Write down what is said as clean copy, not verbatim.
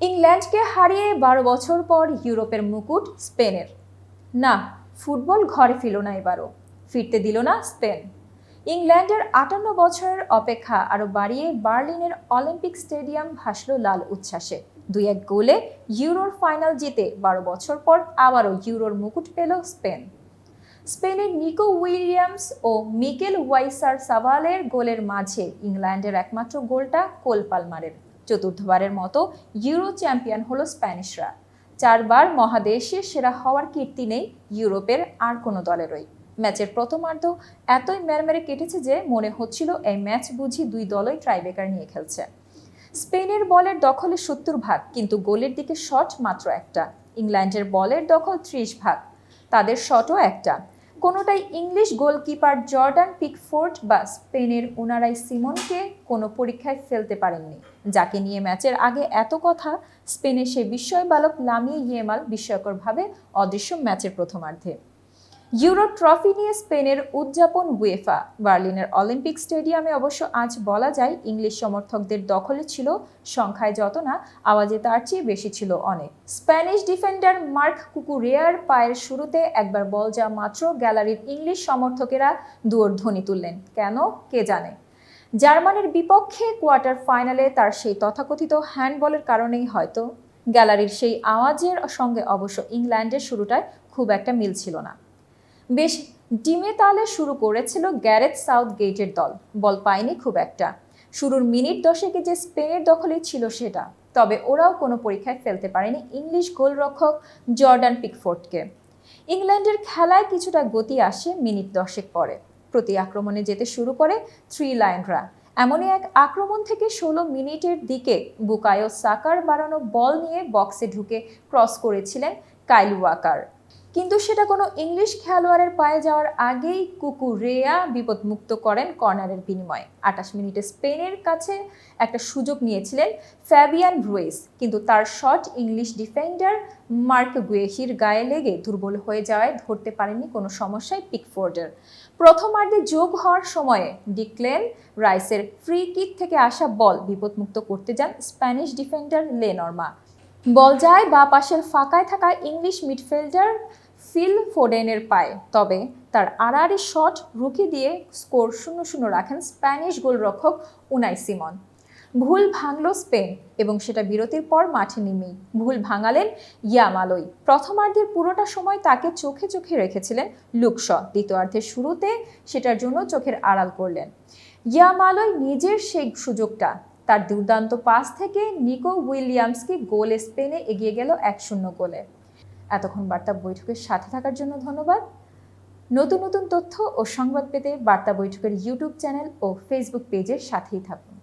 ইংল্যান্ডকে হারিয়ে ১২ বছর পর ইউরোপের মুকুট স্পেনের। না, ফুটবল ঘরে ফিরল না এবারও, ফিরতে দিল না স্পেন। ইংল্যান্ডের ৫৮ বছরের অপেক্ষা আরও বাড়িয়ে বার্লিনের অলিম্পিক স্টেডিয়াম ভাসল লাল উচ্ছ্বাসে। ২-১ গোলে ইউরোর ফাইনাল জিতে ১২ বছর পর আবারও ইউরোর মুকুট পেল স্পেন। স্পেনের নিকো উইলিয়ামস ও মিকেল ওয়াইসারসাবালের গোলের মাঝে ইংল্যান্ডের একমাত্র গোলটা কোল পালমারের। চতুর্থবারের মতো ইউরো চ্যাম্পিয়ন হলো স্প্যানিশরা। ৪বার মহাদেশে সেরা হওয়ার কীর্তি নেই ইউরোপের আর কোনো দলেরই। ম্যাচের প্রথমার্ধ এতই মেরমেরে কেটেছে যে মনে হচ্ছিল এই ম্যাচ বুঝি দুই দলই ট্রাইব্রেকার নিয়ে খেলছে। স্পেনের বলের দখলে ৭০ ভাগ, কিন্তু গোলের দিকে শট মাত্র একটা। ইংল্যান্ডের বলের দখল ৩০ ভাগ, তাদের শটও একটা। কোনোটাই ইংলিশ গোলকিপার জর্ডান পিকফোর্ড বা স্পেনের উনারাই সিমনকে কোনো পরীক্ষায় ফেলতে পারেননি। যাকে নিয়ে ম্যাচের আগে এত কথা, স্পেনের সেই বিস্ময় বালক লামিয়ে ইয়ামাল বিস্ময়করভাবে অদৃশ্য ম্যাচের প্রথমার্ধে। ইউরো ট্রফি নিয়ে স্পেনের উদযাপন উয়েফা। বার্লিনের অলিম্পিক স্টেডিয়ামে অবশ্য আজ বলা যায় ইংলিশ সমর্থকদের দখলে ছিল সংখ্যায় যত না, আওয়াজে তার চেয়ে বেশি ছিল অনেক। স্প্যানিশ ডিফেন্ডার মার্ক কুকুরেয়ার পায়ের শুরুতে একবার বল যাওয়া মাত্র গ্যালারির ইংলিশ সমর্থকেরা দুয়োর ধ্বনি তুললেন। কেন কে জানে। জার্মানির বিপক্ষে কোয়ার্টার ফাইনালে তার সেই তথাকথিত হ্যান্ডবলের কারণেই হয়তো। গ্যালারির সেই আওয়াজের সঙ্গে অবশ্য ইংল্যান্ডের শুরুটায় খুব একটা মিল ছিল না। বেশ ডিমে তালে শুরু করেছিল গ্যারেথ সাউথগেটের দল, বল পায়নি খুব একটা। শুরুর মিনিট ১০ যে স্পেনের দখলে ছিল সেটা, তবে ওরাও কোনো পরীক্ষায় ফেলতে পারেনি ইংলিশ গোলরক্ষক জর্ডান পিকফোর্ডকে। ইংল্যান্ডের খেলায় কিছুটা গতি আসে মিনিট ১০ পরে। প্রতি আক্রমণে যেতে শুরু করে থ্রি লায়নরা। এমনই এক আক্রমণ থেকে ১৬ মিনিটের দিকে বুকায়ো সাকার বাড়ানো বল নিয়ে বক্সে ঢুকে ক্রস করেছিলেন কাইল ওয়াকার, কিন্তু সেটা কোনো ইংলিশ খেলোয়াড়ের পায়ে যাওয়ার আগেই কুকুরেয়া বিপদমুক্ত করেন কর্নারের বিনিময়ে। ২৮ মিনিটে স্পেনের কাছে একটা সুযোগ নিয়েছিলেন ফ্যাবিয়ান রুইস, কিন্তু তার শট ইংলিশ ডিফেন্ডার মার্ক গুয়েহির গায়ে লেগে দুর্বল হয়ে যাওয়ায় ধরতে পারেননি কোনো সমস্যায় পিকফোর্ডের। প্রথমার্ধে যোগ হওয়ার সময়ে ডিক্লেন রাইসের ফ্রি কিক থেকে আসা বল বিপদমুক্ত করতে যান স্প্যানিশ ডিফেন্ডার লেনর্মা। বল যায় বাঁ পাশের ফাঁকায় থাকা ইংলিশ মিডফিল্ডার ফিল ফোডেনের পায়ে, তবে তার আড়াআড়ি শট রুখে দিয়ে স্কোর ০-০ রাখেন স্প্যানিশ গোলরক্ষক উনাই সিমন। ভুল ভাঙল স্পেন, এবং সেটা বিরতির পর মাঠে নেমেই ভুল ভাঙালেন ইয়ামালই। প্রথমার্ধের পুরোটা সময় তাকে চোখে চোখে রেখেছিলেন লুক শ, দ্বিতীয়ার্ধের শুরুতে সেটার জন্য চোখের আড়াল করলেন ইয়ামালই নিজের সেই সুযোগটা। তার দুর্দান্ত পাস থেকে নিকো উইলিয়ামসকে গোলে স্পেনে এগিয়ে গেল ১-০ গোলে। এতক্ষণ বার্তা বৈঠকের সাথে থাকার জন্য ধন্যবাদ। নতুন নতুন তথ্য ও সংবাদ পেতে বার্তা বৈঠকের ইউটিউব চ্যানেল ও ফেসবুক পেজের সাথেই থাকুন।